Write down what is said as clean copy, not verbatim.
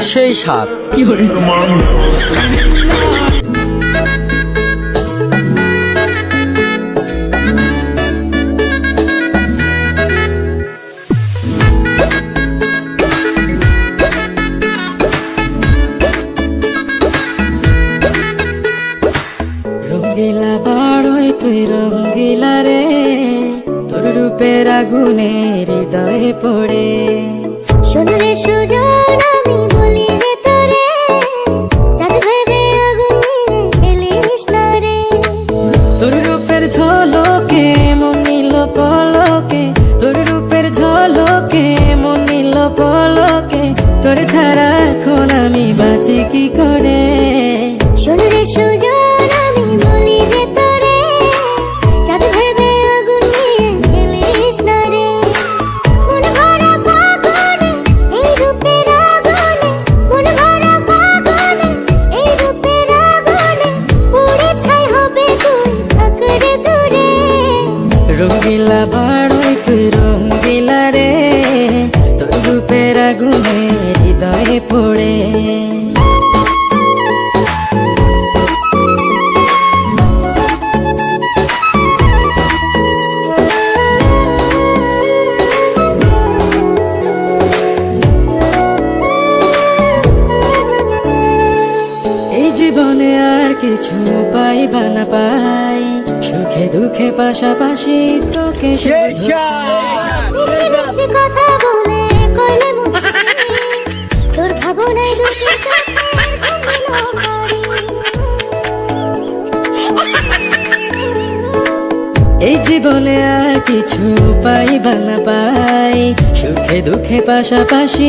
সেই স্বাদ। রঙ্গিলা বাড়ই তুই রঙ্গিলা রে, তোর রূপের আগুনে হৃদয়ে পড়ে। শোনরে সুজন আমি বলি যে তোরে, চাঁদ ভেবে আগুন নিয়ে খেলিস না রে। তোর রূপের ঝলকে মন নিল পলকে, তোর রূপের ঝলকে মন নিল পলকে, তোর ছাড়া এখন আমি বাঁচি কি করে। শোনরে সুজন আমি বলি যে তোরে, চাঁদ ভেবে আগুন নিয়ে খেলিস না রে। মন ভরা ফাগুনে এই রূপের আগুনে, মন ভরা ফাগুনে এই রূপের আগুনে, পুড়ে ছাই হবে তুই থাক রে দূরে। রঙ্গিলা বাড়ই তুই রঙ্গিলা রে, তোর রূপের আগুনে হৃদয়ে পড়ে। এই জীবনে আর কিছু পাইবা না পাই, সুখে দুঃখে পাশাপাশি তোকে মিষ্টি মিষ্টি কথা বলে কইলে মুখে, তোর খাবো নাই দুটি চোখের ঘুমলো বাড়ি। এই জীবনে আর কিছু পাইবা না পাই, সুখে দুঃখে পাশাপাশি